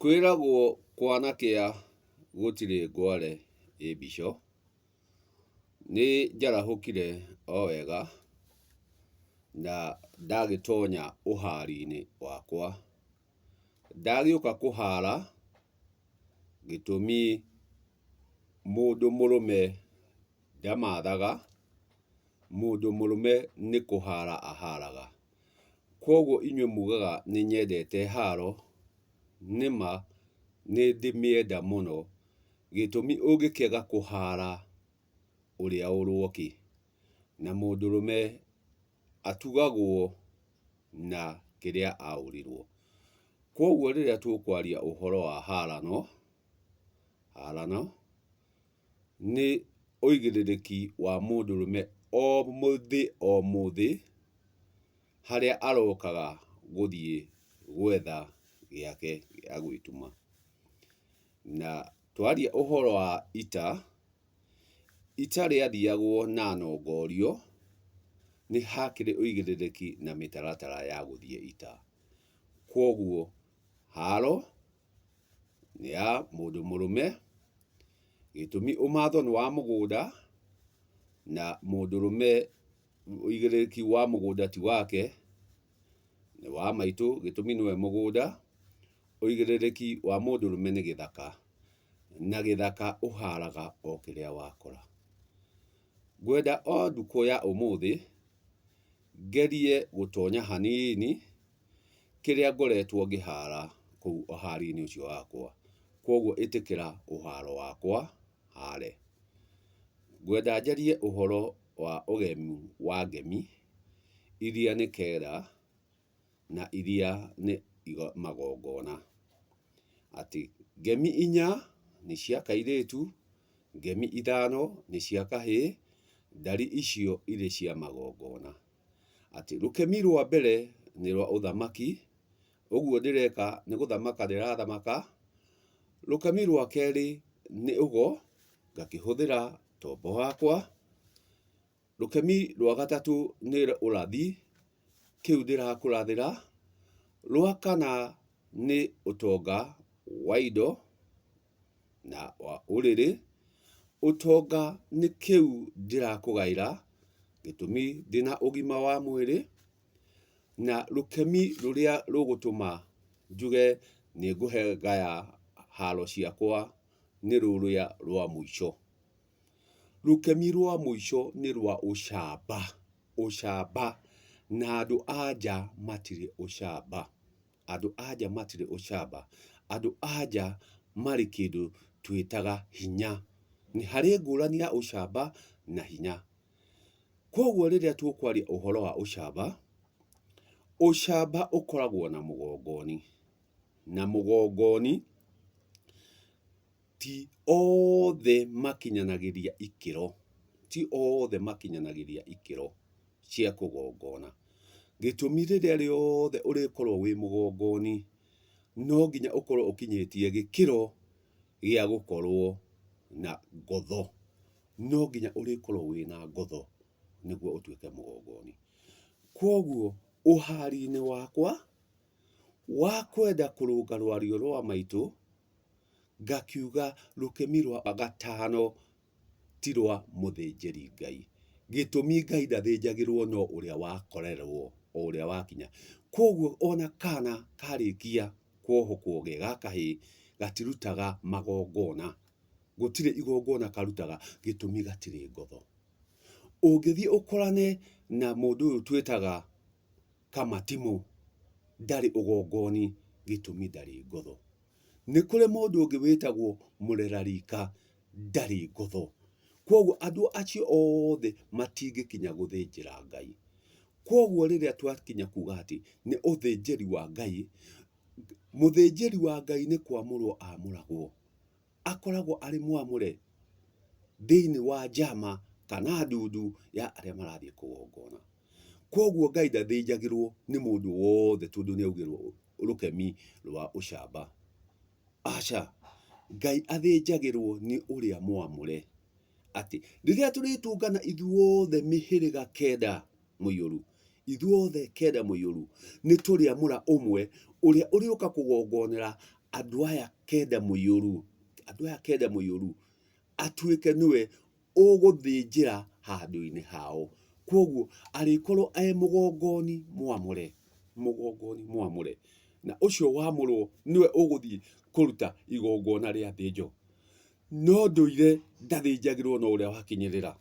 Kwĩragwo kwanakĩa gũtirĩ ngware ĩ mbico. Nĩ njarahũkire o wega na ndagĩtonya ũhari-inĩ wakwa. Ndagĩũka kũhara gĩtũmi mũndũ mũrũme ndamathaga, mũndũ mũrũme nĩ kũhara aharaga. Kwoguo inyuĩ mugaga nĩ nyendete haro, nĩma nĩ ndĩmĩenda mũno, gĩtũmi ũngĩkĩaga kũhara ũrĩa ũrwo kĩ? Na mũndũrũme atugagwo na kĩrĩa aũrirwo. Kwoguo rĩrĩa tũkwaria ũhoro wa harano nĩ ũigĩrĩrĩki wa mũndũrũme o mũthĩ harĩa arokaga gũthiĩ gwetha gĩake gĩa gwĩtuma. Na twaria ũhoro wa ita rĩathiagwo na nongorio, nĩ hakĩrĩ ũigĩrĩrĩki na mĩtaratara ya gũthiĩ ita. Kwoguo haro nĩ ya mũndũ mũrũme, gĩtũmi ũmatho nĩ wa mũgũnda, na mũndũrũme ũigĩrĩrĩki wa mũgũnda ti wake, nĩ wa maitũ gĩtũmi nĩwe mũgũnda. Ũigĩrĩrĩki wa mũndũrũme nĩ gĩthaka, na gĩthaka ũharaga o kĩrĩa wakora. Ngwenda o ndukũ ya ũmũthĩ ngerie gũtonya hanini kĩrĩa ngoretwo ngĩhara kũu ũhari-inĩ ũcio wakwa. Kwoguo ĩtĩkĩra ũharo wakwa hare. Ngwenda njarie ũhoro wa ũgemu wa ngemi, iria nĩ kera na iria nĩ magongona. Atĩ ngemi 4 nĩ cia kairĩtu, ngemi 5 nĩ cia kahĩĩ, ndari icio irĩ cia magongona. Atĩ rũkemi rwa mbere nĩ rwa ũthamaki, ũguo ndĩreka nĩ gũthamaka ndĩrathamaka. Rũkemi rwa kerĩ nĩ ũgo, ngakĩhũthĩra tombo wakwa. Rũkemi rwa gatatũ nĩ ũrathi, kĩu ndĩrakũrathĩra. Rwa kana nĩ ũtonga wa indo na wa ũrĩrĩ. Ũtonga nĩ kĩu ndĩrakũgaĩra, gĩtũmi ndĩna ũgima wa mwĩrĩ. Na rũkemi rũrĩa rũgũtũma njuge nĩ ngũhe ngaya haro ciakwa nĩ rũrĩa rwa mũico. Rũkemi rwa mũico nĩ rwa ũcamba. Ũcamba, na andũ anja matirĩ ũcamba. Andũ anja matirĩ ũcamba. Andũ anja marĩ kĩndũ twĩtaga hinya. Nĩ harĩ ngũrani ya ũcamba na hinya. Kwoguo rĩrĩa tũkwaria ũhoro wa ũcamba, ũcamba ũkoragwo na mũgongoni. Na mũgongoni ti othe makinyanagĩria ikĩro. Ti othe makinyanagĩria ikĩro cia kũgongona. Gĩtũmi rĩrĩa rĩothe ũrĩkorwo wĩ mũgongoni, no nginya ũkorwo ũkinyĩtie gĩkĩro gĩa gũkorwo na ngotho. No nginya ũrĩkorwo wĩna ngotho nĩguo ũtuĩke mũgongoni. Kwoguo ũhari-inĩ wakwa wa kwenda kũrũnga rwario rwa maitũ, ngakiuga rũkemi rwa gatano ti rwa mũthĩnjĩri Ngai. Gĩtũmi Ngai ndathĩnjagĩrwo no ũrĩa wakorerwo, o ũrĩa wakinya. Kwoguo ona kana karĩkia kuohũkwo ge ga kahĩĩ gatirutaga magongona. Gũtirĩ igongona karutaga, gĩtũmi gatirĩ ngotho. Ũngĩthiĩ ũkorane na mũndũ ũyũ twĩtaga kamatimũ, ndarĩ ũgongoni, gĩtũmi ndarĩ ngotho. Nĩ kũrĩ mũndũ ũngĩ wĩtagwo mũrera rika, ndarĩ ngotho. Kwoguo andũ acio othe matingĩkinya gũthĩnjĩra Ngai. Kwoguo rĩrĩa twakinya kuga atĩ nĩ ũthĩnjĩri wa Ngai, mũthĩnjĩri wa Ngai nĩ kwamũrwo amũragwo. Akoragwo arĩ mwamũre thĩinĩ wa njama kana ndundu ya arĩa marathiĩ kũgongona. Kwoguo Ngai ndathĩnjagĩrwo nĩ mũndũ wothe tondũ nĩ augĩrwo rũkemi rwa ũcamba. Aca, Ngai athĩnjagĩrwo nĩ ũrĩa mwamũre. Atĩ rĩrĩa tũrĩtũngana ithuothe mĩhĩrĩga 9 mũiyũru, ithuothe kenda mũiyũru nĩ tũrĩamũra ũmwe ũrĩa ũrĩũka kũgongonera andũ aya kenda mũiyũru atuĩke nĩwe ũgũthĩnjĩra handũ-inĩ hao. Kwoguo arĩkorwo mũgongoni mwamũre, na ũcio wamũrwo nĩwe ũgũthiĩ kũruta igongona rĩa thĩnjo. No ndũire ndathĩnjagĩrwo na ũrĩa wakinyĩrĩra.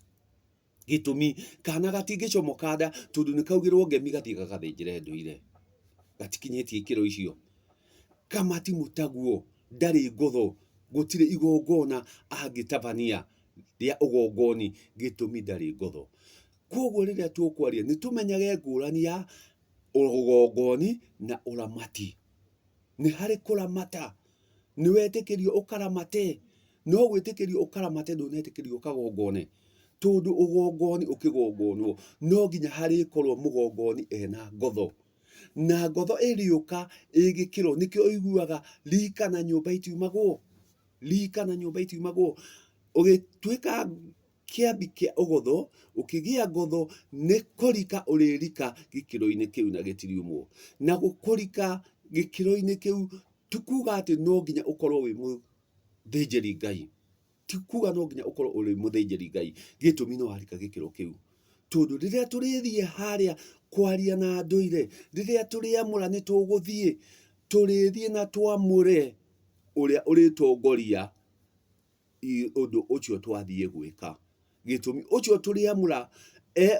Gĩtũmi kana gatingĩcomoka nda tondũ nĩ kaugĩrwo ngemi gathiĩ gagathĩnjĩre ndũire, gatikinyĩtie ikĩro icio. Kamati mũtaguo ndarĩ ngotho, gũtirĩ igongona angĩtabania rĩa ũgongoni, gĩtũmi ndarĩ ngotho. Kwoguo rĩrĩa tũkwaria nĩ tũmenyage ngũrani ya ũgongoni na ũramati. Nĩ harĩ kũramata, nĩ wetĩkĩrio ũkaramate, no gwĩtĩkĩrio ũkaramate ndũnetĩkĩrio ũkagongone. Tondũ ũgongoni ũkĩgongonwo no nginya harĩkorwo mũgongoni ena ngotho, na ngotho ĩrĩũka ĩgĩkĩro, nĩkĩo ũiguaga rika na nyũmba itiumagwo. Ũgĩtuĩka kĩambi kĩa ũgotho, ũkĩgĩa ngotho nĩ kũrika ũrĩrika gĩkĩro-inĩ kĩu na gĩtiriumwo. Na gũkũrika gĩkĩro-inĩ kĩu ti kuga atĩ no nginya ũkorwo wĩ mũthĩnjĩri Ngai, gĩtũmi no warika gĩkĩro kĩu. Tondũ rĩrĩa tũrĩthiĩ harĩa kwaria na ndũire, rĩrĩa tũrĩamũra nĩ tũrĩthiĩ na twamũre ũrĩa ũrĩtongoria ũndũ ũcio twathiĩ gwĩka. Gĩtũmi ũcio tũrĩamũra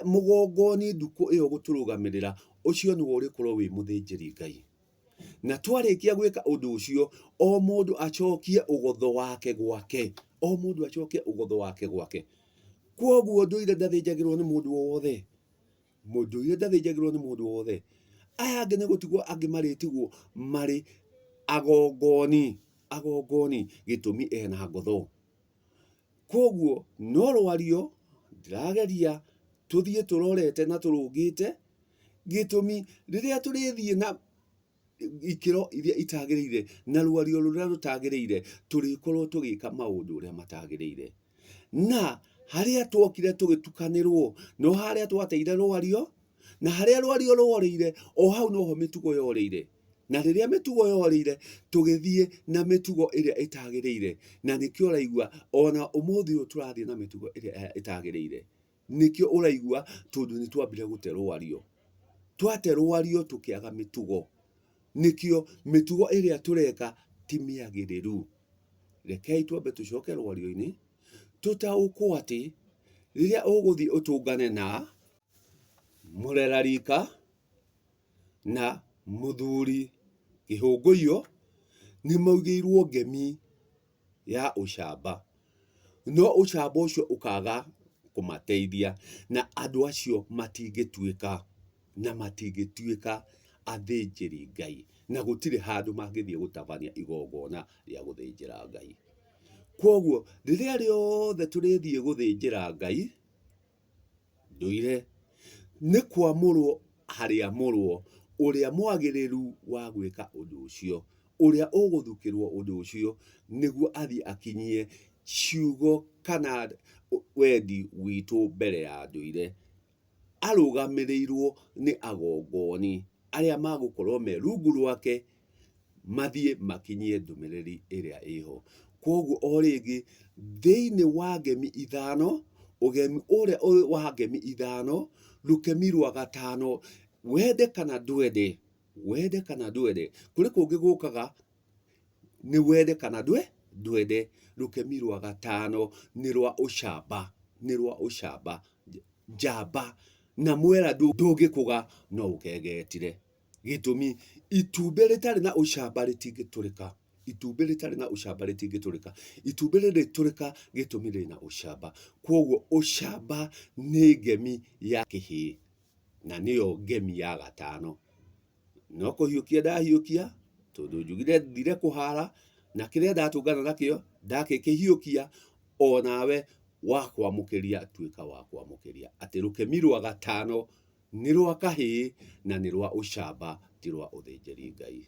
mũgongoni ndukũ ĩyo gũtũrũgamĩrĩra, ũcio nĩwe ũrĩkorwo wĩ mũthĩnjĩri Ngai. Na twarĩkia gwĩka ũndũ ũcio, o mũndũ acokie ũgotho wake gwake. Kwoguo ndũire ndathĩnjagĩrwo nĩ mũndũ wothe. Aya angĩ nĩ gũtigwo angĩ marĩtigwo marĩ agongoni, gĩtũmi ena ngotho. Kwoguo no rwario ndĩrageria tũthiĩ tũrorete na tũrũngĩte, gĩtũmi rĩrĩa tũrĩthiĩ na ikĩro iria itagĩrĩire na rwario rũrĩa rũtagĩrĩire, tũrĩkorwo tũgĩka maũndũ ũrĩa matagĩrĩire. Na harĩa twokire tũgĩtukanĩrwo, no harĩa twateire rwario, na harĩa rwario rworĩire, o hau noho mĩtugo yorĩire. Na rĩrĩa mĩtugo yorĩire, tũgĩthiĩ na mĩtugo ĩrĩa ĩtagĩrĩire. Na nĩkĩo ũraigua ona ũmũthĩ ũyũ tũrathiĩ na mĩtugo ĩrĩa ĩtagĩrĩire. Nĩkĩo ũraigua tondũ nĩ twambire gũte rwario. Twate rwario tũkĩaga mĩtugo. Nĩkĩo mĩtugo ĩrĩa tũreka ti mĩagĩrĩru. Rekei twambe tũcoke rwario-inĩ, tũtaũkwo atĩ rĩrĩa ũgũthiĩ ũtũngane na mũrera rika na mũthuri kĩhũngũio, nĩ maugĩirwo ngemi ya ũcamba, no ũcamba ũcio ũkaga kũmateithia, na andũ acio matingĩtuĩka athĩnjĩri Ngai, na gũtirĩ handũ mangĩthiĩ gũtabania igongona rĩa gũthĩnjĩra Ngai. Kwoguo rĩrĩa rĩothe tũrĩthiĩ gũthĩnjĩra Ngai, ndũire nĩ kwamũrwo harĩamũrwo ũrĩa mwagĩrĩru wa gwĩka ũndũ ũcio, ũrĩa ũgũthukĩrwo ũndũ ũcio, nĩguo athiĩ akinyie ciugo kana wendi witũ mbere ya ndũire. Arũgamĩrĩirwo nĩ agongoni arĩa magũkorwo me rungu rwake, mathiĩ makinyie ndũmĩrĩri ĩrĩa ĩho. Kwoguo o rĩngĩ thĩinĩ wa ngemi ithano, ũgemi ũrĩa wa ngemi ithano, rũkemi rwa gatano, wende kana ndwende, kũrĩ kũngĩ gũkaga nĩ wende kana ndwende. Rũkemi rwa gatano nĩ rwa ũcamba, njamba, na mwera ndũngĩkũga no ũkegetire. Gĩtũmi itumbĩ rĩtarĩ na ũcamba rĩtingĩtũrĩka. Itumbĩ rĩrĩtũrĩka gĩtũmi rĩna ũcamba. Kwoguo ũcamba nĩ ngemi ya kĩhĩ, na nĩyo ngemi ya gatano. No kũhiũkia ndahiũkia, tondũ njugire thire kũhara, na kĩrĩa ndatũngana nakĩo ndakĩhiũkia, o nawe wa kwamũkĩria tuĩka wa kwamũkĩria atĩ rũkemi rwa gatano nĩ rwa kahĩĩ na nĩ rwa ũcamba, ti rwa ũthĩnjĩri Ngai.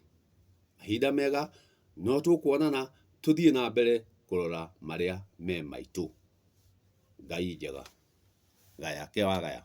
Mahinda mega, no tũkuonana tũthiĩ na mbere kũrora marĩa me maitũ. Ngai njega. Gaya ke wagaya.